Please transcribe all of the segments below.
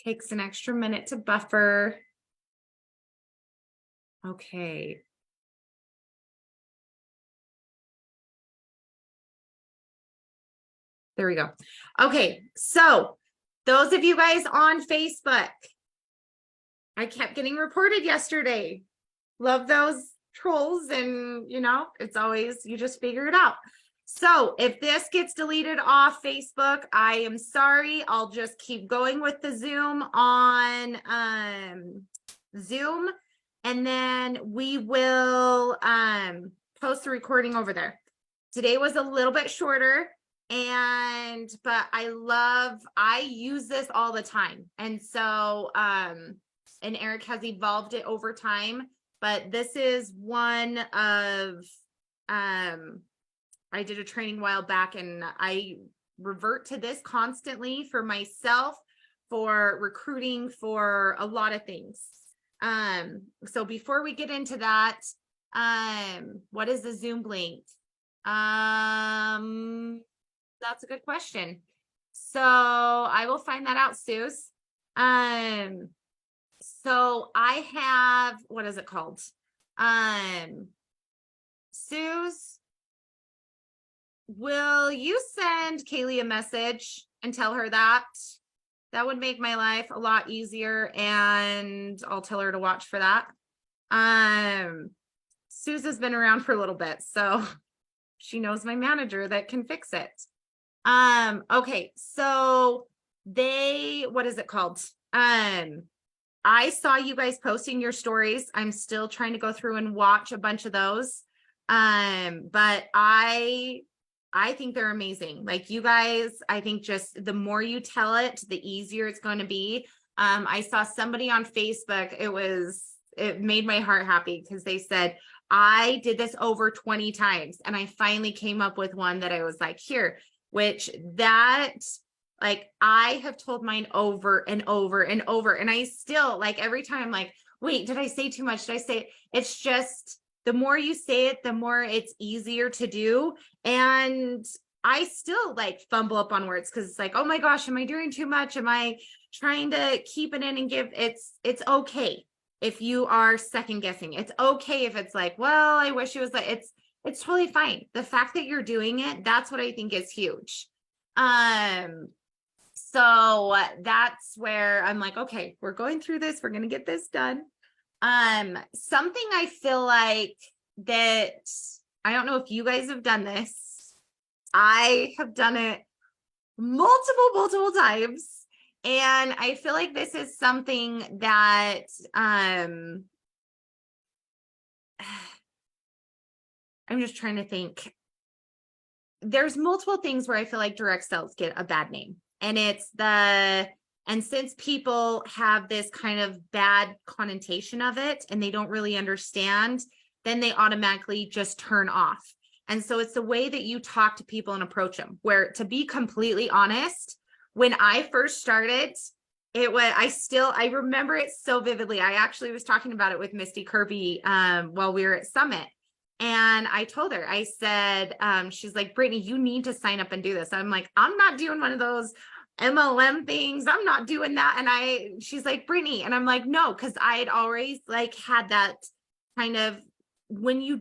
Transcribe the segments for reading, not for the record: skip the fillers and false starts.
Takes an extra minute to buffer. Okay. There we go. Okay, so those of you guys on Facebook, I kept getting reported yesterday. Love those trolls, and it's always, you just figure it out. So if this gets deleted off Facebook, I am sorry. I'll just keep going with the Zoom on Zoom, and then we will post the recording over there. Today was a little bit shorter, but I use this all the time. And so and Eric has evolved it over time, but this is one of I did a training a while back, and I revert to this constantly for myself, for recruiting, for a lot of things. So before we get into that, what is the Zoom link? That's a good question. So I will find that out, Suze. So I have, what is it called? Suze, will you send Kaylee a message and tell her that? That would make my life a lot easier, and I'll tell her to watch for that. Suze has been around for a little bit, so she knows my manager that can fix it. Okay, so what is it called? I saw you guys posting your stories. I'm still trying to go through and watch a bunch of those. But I think they're amazing. Like, you guys, I think just the more you tell it, the easier it's going to be. I saw somebody on Facebook, it made my heart happy, because they said, I did this over 20 times and I finally came up with one that I was like, here, like, I have told mine over and over and over. And I still, like, every time, like, wait, did I say too much? Did I say it? It's just, the more you say it, the more it's easier to do. And I still like fumble up on words, because it's like, oh my gosh, am I doing too much? Am I trying to keep it in and give? It's okay if you are second guessing. It's okay if it's like, well, I wish it was like, it's totally fine. The fact that you're doing it, that's what I think is huge. So that's where I'm like, okay, we're going through this. We're going to get this done. Something I feel like that, I don't know if you guys have done this. I have done it multiple times. And I feel like this is something that, I'm just trying to think. There's multiple things where I feel like direct sales get a bad name. And since people have this kind of bad connotation of it and they don't really understand, then they automatically just turn off. And so it's the way that you talk to people and approach them, where, to be completely honest, when I first started, I remember it so vividly. I actually was talking about it with Misty Kirby while we were at Summit. And I told her, I said, she's like, Brittany, you need to sign up and do this. I'm like, I'm not doing one of those MLM things. I'm not doing that. And she's like, Brittany. And I'm like, no, because I had always like had that kind of, when you're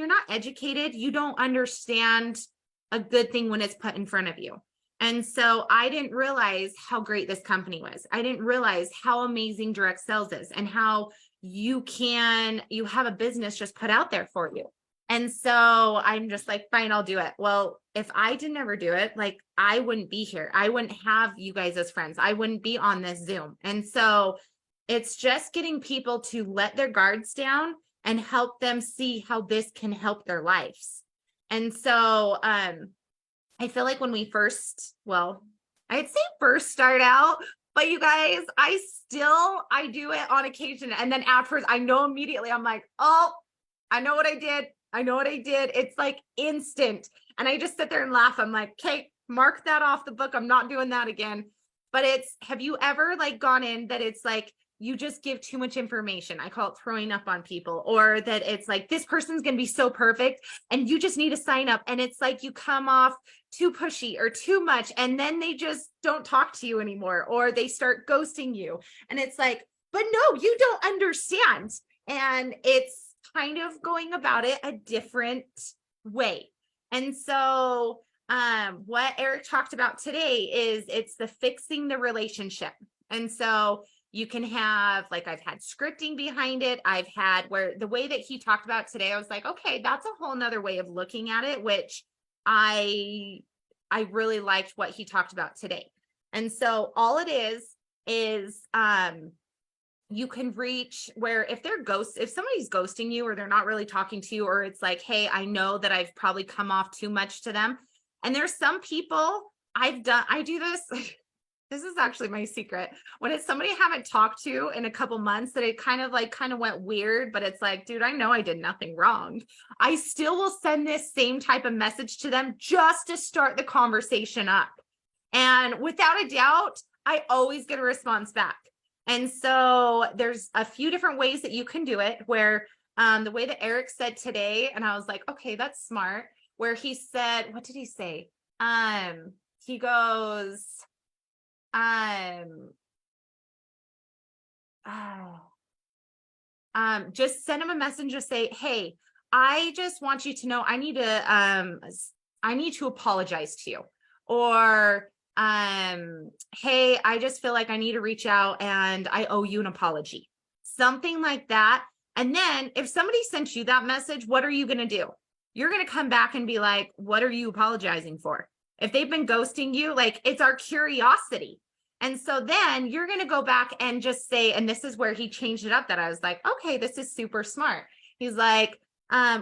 not educated, you don't understand a good thing when it's put in front of you. And so I didn't realize how great this company was. I didn't realize how amazing direct sales is, and how you have a business just put out there for you. And so I'm just like, fine, I'll do it. Well, if I didn't ever do it, like, I wouldn't be here. I wouldn't have you guys as friends. I wouldn't be on this Zoom. And so it's just getting people to let their guards down and help them see how this can help their lives. And so, I feel like when we I'd say first start out, but you guys, I do it on occasion. And then afterwards, I know immediately, I'm like, oh, I know what I did. It's like instant. And I just sit there and laugh. I'm like, okay, mark that off the book. I'm not doing that again. But have you ever like gone in that it's like, you just give too much information. I call it throwing up on people, or that it's like, this person's going to be so perfect and you just need to sign up. And it's like, you come off too pushy or too much, and then they just don't talk to you anymore, or they start ghosting you. And it's like, but no, you don't understand. And it's kind of going about it a different way. And so what Eric talked about today is it's the fixing the relationship. And so you can have, like, I've had scripting behind it. I've had where the way that he talked about today, I was like, okay, that's a whole nother way of looking at it, which I really liked what he talked about today. And so all it is you can reach where if somebody's ghosting you, or they're not really talking to you, or it's like, hey, I know that I've probably come off too much to them. And there's some people I do this. This is actually my secret. When it's somebody I haven't talked to in a couple months, that it kind of went weird, but it's like, dude, I know I did nothing wrong. I still will send this same type of message to them just to start the conversation up. And without a doubt, I always get a response back. And so there's a few different ways that you can do it, where the way that Eric said today, and I was like, okay, that's smart, where he said, what did he say? He goes, just send him a message, just say, hey, I just want you to know I need to apologize to you. Or hey, I just feel like I need to reach out and I owe you an apology. Something like that. And then if somebody sent you that message, what are you going to do? You're going to come back and be like, what are you apologizing for? If they've been ghosting you, like, it's our curiosity. And so then you're going to go back and just say, and this is where he changed it up, that I was like, okay, this is super smart. He's like,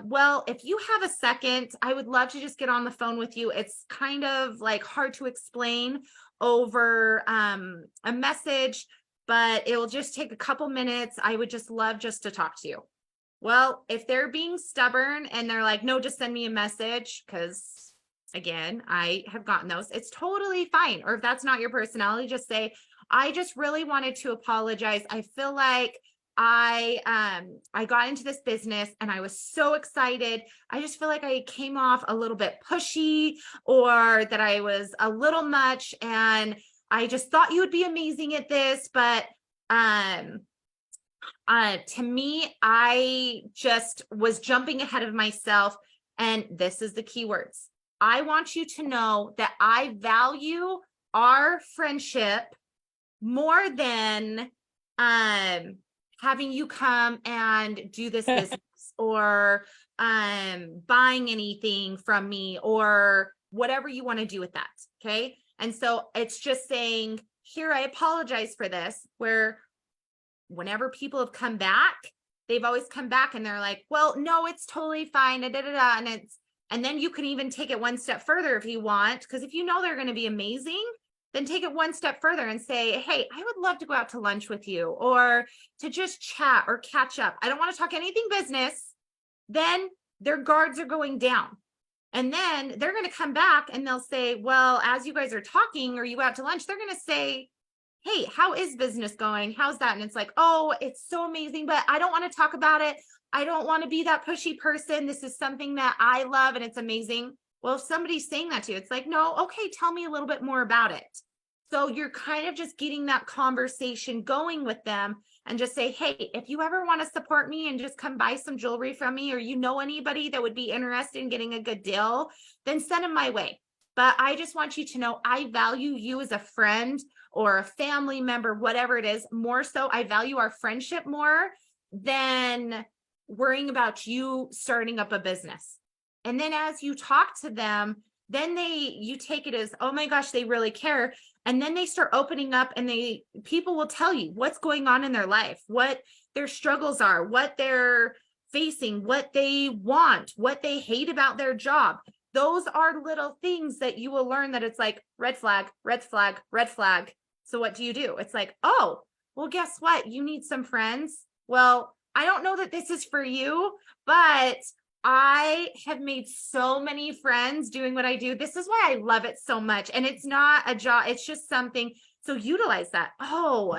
well, if you have a second, I would love to just get on the phone with you. It's kind of like hard to explain over a message, but it will just take a couple minutes. I would just love just to talk to you. Well, if they're being stubborn and they're like, no, just send me a message, because again, I have gotten those, it's totally fine. Or if that's not your personality, just say, I just really wanted to apologize. I feel like I got into this business and I was so excited. I just feel like I came off a little bit pushy, or that I was a little much, and I just thought you would be amazing at this. But to me, I just was jumping ahead of myself. And this is the key words. I want you to know that I value our friendship more than having you come and do this business, or buying anything from me, or whatever you want to do with that. Okay. And so it's just saying, here, I apologize for this, where whenever people have come back, they've always come back and they're like, well, no, it's totally fine. And then you can even take it one step further if you want, because if you know they're going to be amazing, then take it one step further and say, hey, I would love to go out to lunch with you, or to just chat or catch up. I don't want to talk anything business. Then their guards are going down. And then they're going to come back and they'll say, well, as you guys are talking or you go out to lunch, they're going to say, hey, how is business going? How's that? And it's like, oh, it's so amazing, but I don't want to talk about it. I don't want to be that pushy person. This is something that I love and it's amazing. Well, if somebody's saying that to you, it's like, no, okay, tell me a little bit more about it. So you're kind of just getting that conversation going with them, and just say, hey, if you ever want to support me and just come buy some jewelry from me, or you know anybody that would be interested in getting a good deal, then send them my way. But I just want you to know I value you as a friend or a family member, whatever it is, more so. I value our friendship more than worrying about you starting up a business. And then as you talk to them, then you take it as, oh my gosh, they really care. And then they start opening up, and people will tell you what's going on in their life, what their struggles are, what they're facing, what they want, what they hate about their job. Those are little things that you will learn that it's like, red flag, red flag, red flag. So what do? It's like, oh, well, guess what? You need some friends. Well, I don't know that this is for you, but I have made so many friends doing what I do. This is why I love it so much. And it's not a job. It's just something. So utilize that. Oh,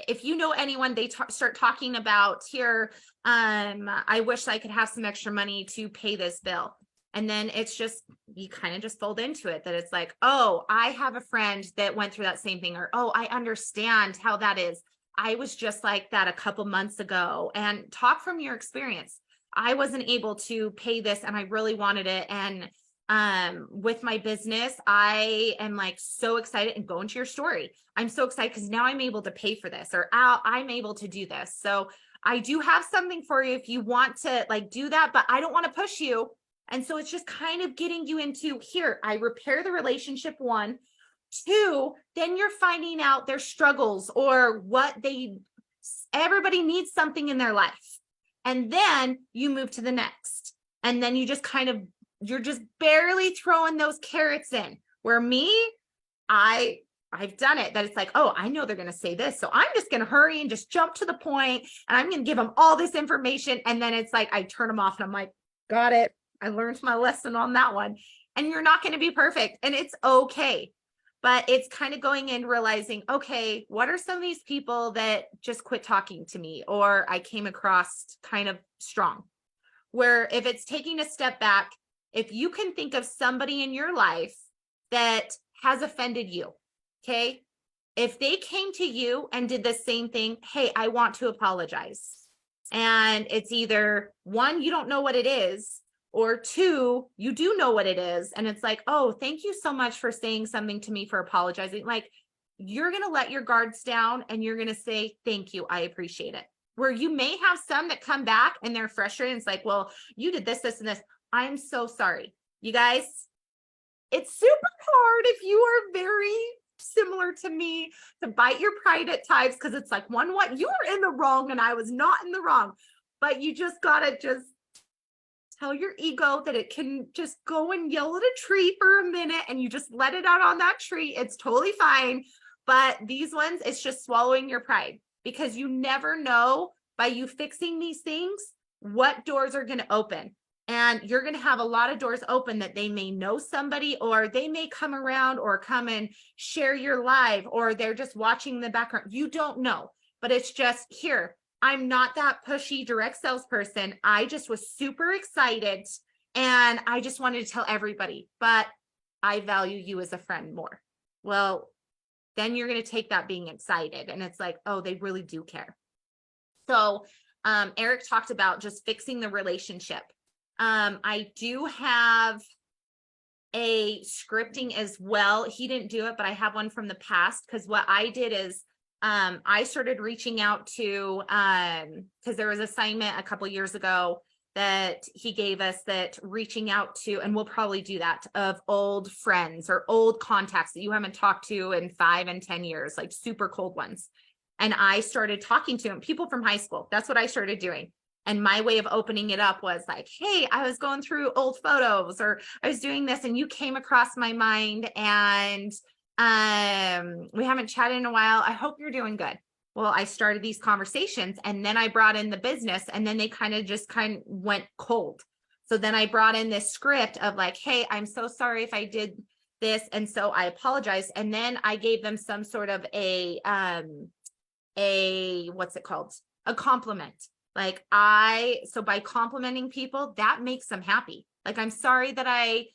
if you know anyone, they start talking about here, I wish I could have some extra money to pay this bill. And then it's just, you kind of just fold into it that it's like, oh, I have a friend that went through that same thing, or, oh, I understand how that is. I was just like that a couple months ago, and talk from your experience. I wasn't able to pay this and I really wanted it. And with my business, I am like so excited, and go into your story. I'm so excited because now I'm able to pay for this, or I'm able to do this. So I do have something for you if you want to like do that, but I don't want to push you. And so it's just kind of getting you into here. I repair the relationship, one. Two, then you're finding out their struggles or everybody needs something in their life. And then you move to the next. And then you just kind of, you're just barely throwing those carrots in. Where me, I've done it, that it's like, oh, I know they're going to say this, so I'm just going to hurry and just jump to the point, and I'm going to give them all this information. And then it's like, I turn them off and I'm like, got it. I learned my lesson on that one. And you're not going to be perfect, and it's okay. But it's kind of going in realizing, okay, what are some of these people that just quit talking to me, or I came across kind of strong? Where if it's taking a step back, if you can think of somebody in your life that has offended you, okay? If they came to you and did the same thing, hey, I want to apologize. And it's either one, you don't know what it is, or two, you do know what it is. And it's like, oh, thank you so much for saying something to me, for apologizing. Like, you're going to let your guards down and you're going to say, thank you, I appreciate it. Where you may have some that come back and they're frustrated. It's like, well, you did this, this, and this. I'm so sorry. You guys, it's super hard if you are very similar to me to bite your pride at times, because it's like, what you were in the wrong and I was not in the wrong. But you just gotta just tell your ego that it can just go and yell at a tree for a minute, and you just let it out on that tree. It's totally fine. But these ones, it's just swallowing your pride, because you never know, by you fixing these things, what doors are going to open. And you're going to have a lot of doors open that they may know somebody, or they may come around or come and share your live, or they're just watching the background. You don't know, but it's just here. I'm not that pushy direct salesperson. I just was super excited and I just wanted to tell everybody, but I value you as a friend more. Well, then you're going to take that being excited, and it's like, oh, they really do care. So Eric talked about just fixing the relationship. I do have a scripting as well. He didn't do it, but I have one from the past, because what I did is I started reaching out to, because there was an assignment a couple years ago that he gave us, that reaching out to, and we'll probably do that, of old friends or old contacts that you haven't talked to in 5 and 10 years, like super cold ones. And I started talking to them, people from high school. That's what I started doing. And my way of opening it up was like, hey, I was going through old photos, or I was doing this and you came across my mind, and we haven't chatted in a while. I hope you're doing good. Well, I started these conversations, and then I brought in the business, and then they kind of went cold. So then I brought in this script of like, hey, I'm so sorry if I did this, and so I apologize. And then I gave them some sort of a what's it called? A compliment. Like so by complimenting people, that makes them happy. Like, I'm sorry that I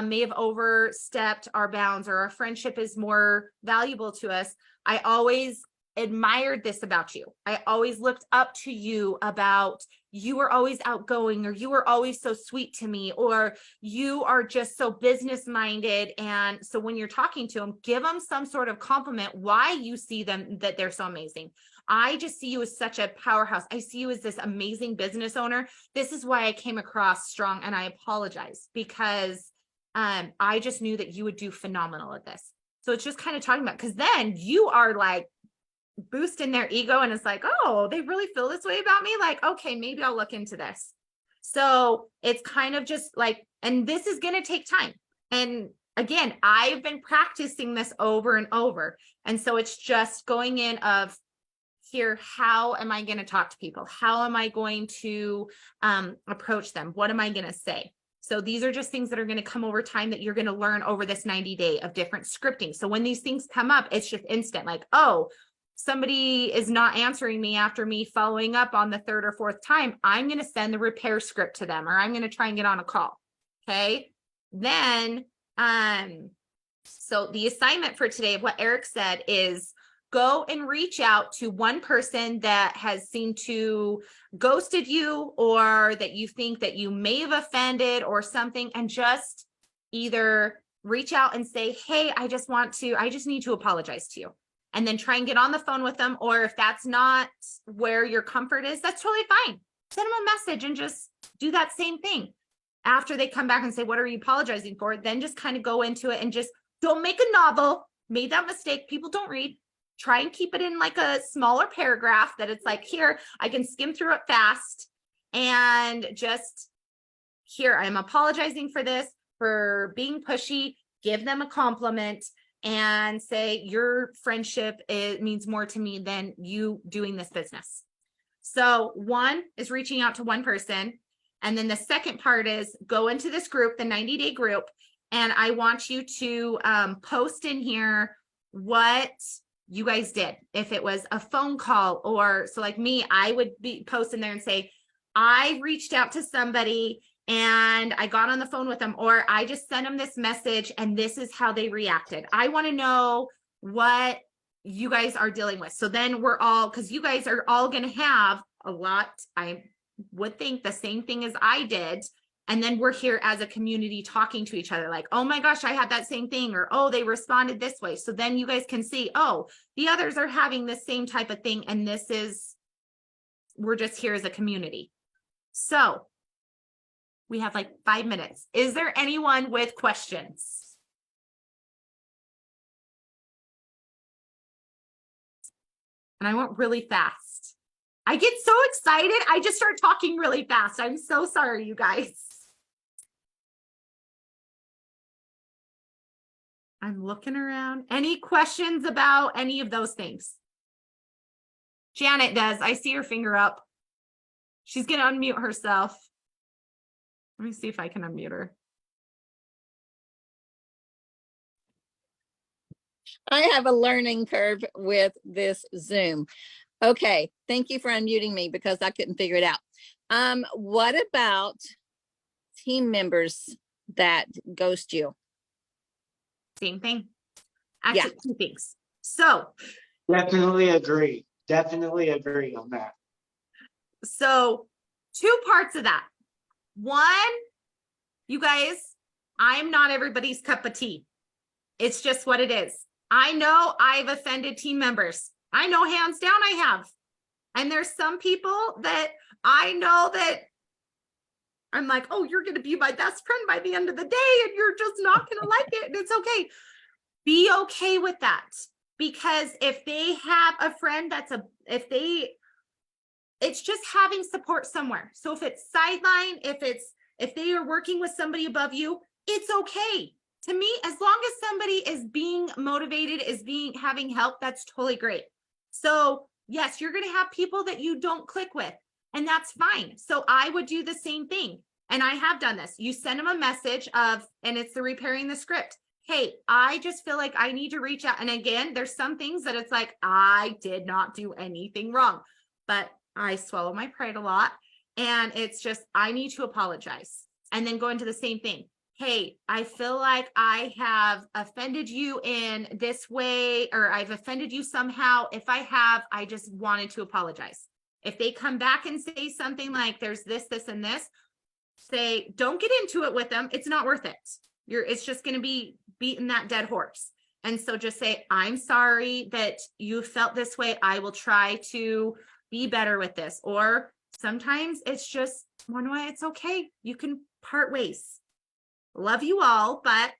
may have overstepped our bounds, or our friendship is more valuable to us. I always admired this about you. I always looked up to you about, you were always outgoing, or you were always so sweet to me, or you are just so business minded. And so when you're talking to them, give them some sort of compliment why you see them, that they're so amazing. I just see you as such a powerhouse. I see you as this amazing business owner. This is why I came across strong, and I apologize, because I just knew that you would do phenomenal at this. So it's just kind of talking about, because then you are like boosting their ego, and it's like, oh, they really feel this way about me. Like, okay, maybe I'll look into this. So it's kind of just like, and this is going to take time. And again, I've been practicing this over and over. And so it's just going in of, here, how am I going to talk to people? How am I going to approach them? What am I going to say? So these are just things that are going to come over time, that you're going to learn over this 90 day of different scripting. So when these things come up, it's just instant, like, oh, somebody is not answering me after me following up on the third or fourth time, I'm going to send the repair script to them, or I'm going to try and get on a call. Okay. Then, so the assignment for today of what Eric said is go and reach out to one person that has seemed to ghosted you, or that you think that you may have offended or something, and just either reach out and say, hey, I just need to apologize to you. And then try and get on the phone with them. Or if that's not where your comfort is, that's totally fine. Send them a message and just do that same thing. After they come back and say, what are you apologizing for? Then just kind of go into it and just don't make a novel. Made that mistake. People don't read. Try and keep it in like a smaller paragraph that it's like, here, I can skim through it fast, and just here, I'm apologizing for this, for being pushy. Give them a compliment and say your friendship means more to me than you doing this business. So one is reaching out to one person. And then the second part is go into this group, the 90-day group. And I want you to post in here what you guys did. If it was a phone call, or so like me, I would be posting there and say, I reached out to somebody and I got on the phone with them, or I just sent them this message and this is how they reacted. I want to know what you guys are dealing with. So then we're all, because you guys are all going to have a lot, I would think the same thing as I did. And then we're here as a community talking to each other like, oh my gosh, I had that same thing, or, oh, they responded this way. So then you guys can see, oh, the others are having the same type of thing. And we're just here as a community. So we have like 5 minutes. Is there anyone with questions? And I went really fast. I get so excited. I just start talking really fast. I'm so sorry, you guys. I'm looking around. Any questions about any of those things? Janet does. I see her finger up. She's going to unmute herself. Let me see if I can unmute her. I have a learning curve with this Zoom. Okay, thank you for unmuting me because I couldn't figure it out. What about team members that ghost you? Same thing. Actually, yeah. 2 things. So definitely agree on that. So 2 parts of that. One, you guys, I'm not everybody's cup of tea. It's just what it is. I know I've offended team members. I know hands down I have. And there's some people that I know that I'm like, oh, you're going to be my best friend by the end of the day, and you're just not going to like it. And it's okay. Be okay with that. Because if they have a friend it's just having support somewhere. So if it's sideline, if they are working with somebody above you, it's okay. To me, as long as somebody is being motivated, having help, that's totally great. So yes, you're going to have people that you don't click with, and that's fine. So I would do the same thing. And I have done this. You send them a message and it's the repairing the script. Hey, I just feel like I need to reach out. And again, there's some things that it's like, I did not do anything wrong, but I swallow my pride a lot. And it's just, I need to apologize. And then go into the same thing. Hey, I feel like I have offended you in this way, or I've offended you somehow. If I have, I just wanted to apologize. If they come back and say something like there's this, and this, say, don't get into it with them. It's not worth it. It's just going to be beating that dead horse. And so just say, I'm sorry that you felt this way. I will try to be better with this. Or sometimes it's just one way. It's okay. You can part ways. Love you all, but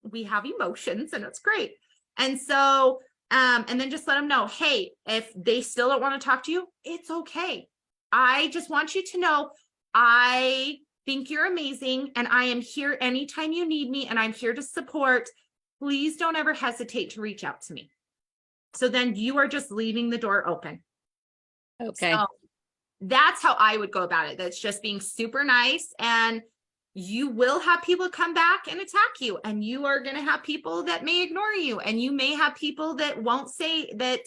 we have emotions and it's great. And so, and then just let them know, hey, if they still don't want to talk to you, it's okay. I just want you to know, I think you're amazing and I am here anytime you need me and I'm here to support. Please don't ever hesitate to reach out to me. So then you are just leaving the door open. Okay. So that's how I would go about it. That's just being super nice. And you will have people come back and attack you, and you are going to have people that may ignore you, and you may have people that won't say, that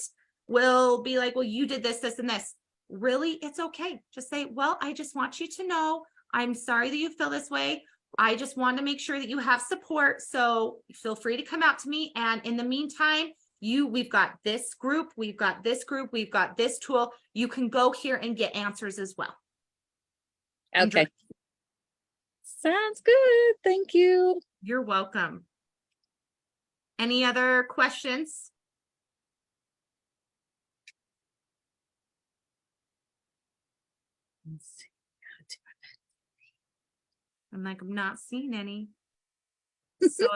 will be like, well, you did this, this, and this. Really, it's okay. Just say, well, I just want you to know, I'm sorry that you feel this way. I just want to make sure that you have support. So feel free to come out to me. And in the meantime, we've got this group, we've got this group, we've got this tool. You can go here and get answers as well. Okay. Sounds good. Thank you. You're welcome. Any other questions? Let's see. I'm like, I'm not seeing any. So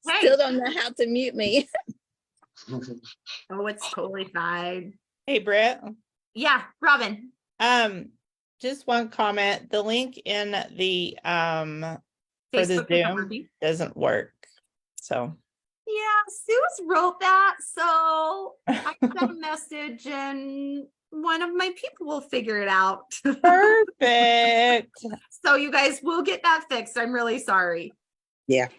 hey. Still don't know how to mute me. Oh, it's totally fine. Hey, Britt. Yeah, Robin. Just one comment. The link in the for the Facebook Zoom overview. doesn't work. So Yeah, Sue's wrote that. So I sent a message and one of my people will figure it out. perfect. So you guys will get that fixed. I'm really sorry. Yeah.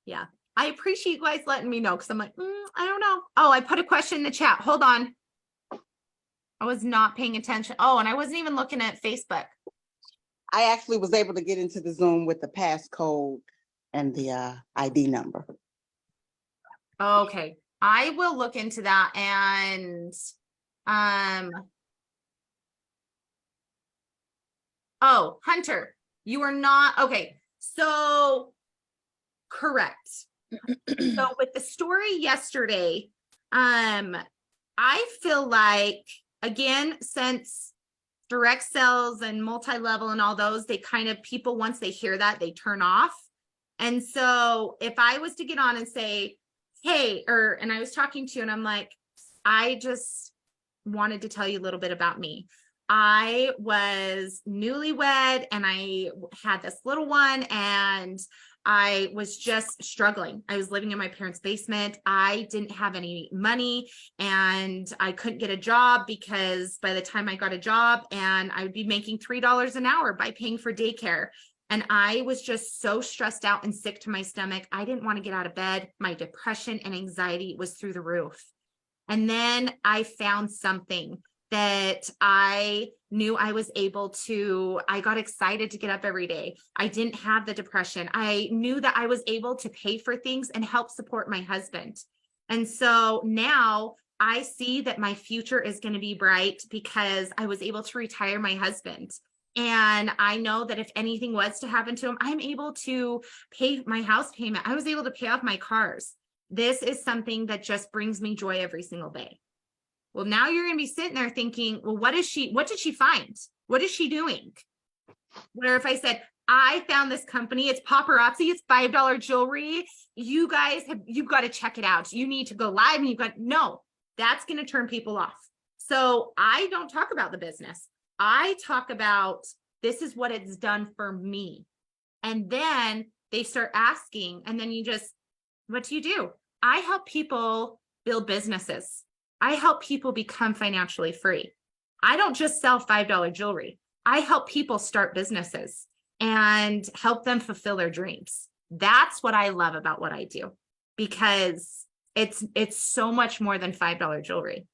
Yeah. I appreciate you guys letting me know, because I'm like, I don't know. Oh, I put a question in the chat. Hold on. I was not paying attention. Oh, and I wasn't even looking at Facebook. I actually was able to get into the Zoom with the passcode and the ID number. Okay. I will look into that. And oh, Hunter, you are not okay. So correct. So with the story yesterday, I feel like, again, since direct sales and multi-level and all those, they kind of, people, once they hear that, they turn off. And so if I was to get on and say, hey, and I was talking to you and I'm like, I just wanted to tell you a little bit about me. I was newlywed and I had this little one and I was just struggling. I was living in my parents' basement. I didn't have any money and I couldn't get a job, because by the time I got a job, and I would be making $3 an hour by paying for daycare. And I was just so stressed out and sick to my stomach. I didn't want to get out of bed. My depression and anxiety was through the roof. And then I found something that I knew I was able to, I got excited to get up every day. I didn't have the depression. I knew that I was able to pay for things and help support my husband. And so now I see that my future is going to be bright because I was able to retire my husband. And I know that if anything was to happen to him, I'm able to pay my house payment. I was able to pay off my cars. This is something that just brings me joy every single day. Well, now you're going to be sitting there thinking, well, what did she find? What is she doing? Where if I said, I found this company, it's paparazzi, it's $5 jewelry. You've got to check it out. You need to go live and no, that's going to turn people off. So I don't talk about the business. I talk about, this is what it's done for me. And then they start asking, and then what do you do? I help people build businesses. I help people become financially free. I don't just sell $5 jewelry. I help people start businesses and help them fulfill their dreams. That's what I love about what I do, because it's so much more than $5 jewelry.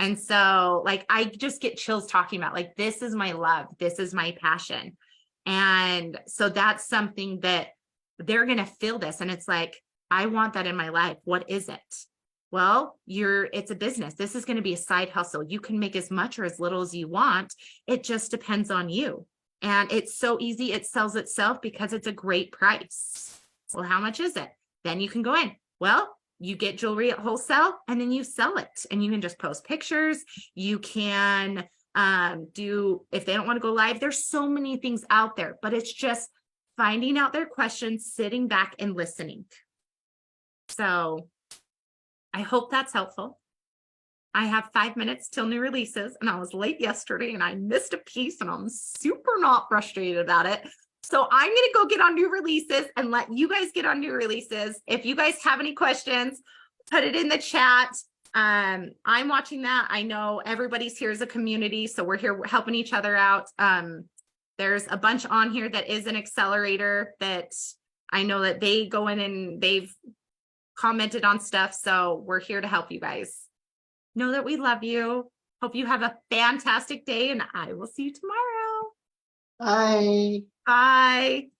And so like, I just get chills talking about, like, this is my love. This is my passion. And so that's something that they're going to feel this. And it's like, I want that in my life. What is it? Well, it's a business. This is going to be a side hustle. You can make as much or as little as you want. It just depends on you. And it's so easy. It sells itself because it's a great price. Well, how much is it? Then you can go in. Well, you get jewelry at wholesale and then you sell it, and you can just post pictures. You can if they don't want to go live, there's so many things out there, but it's just finding out their questions, sitting back and listening. So I hope that's helpful. I have 5 minutes till new releases, and I was late yesterday and I missed a piece, and I'm super not frustrated about it. So I'm going to go get on new releases and let you guys get on new releases. If you guys have any questions, put it in the chat. I'm watching that. I know everybody's here as a community, so we're here helping each other out. There's a bunch on here that is an accelerator that I know that they go in and they've commented on stuff. So we're here to help you guys. Know that we love you. Hope you have a fantastic day, and I will see you tomorrow. Bye. Bye.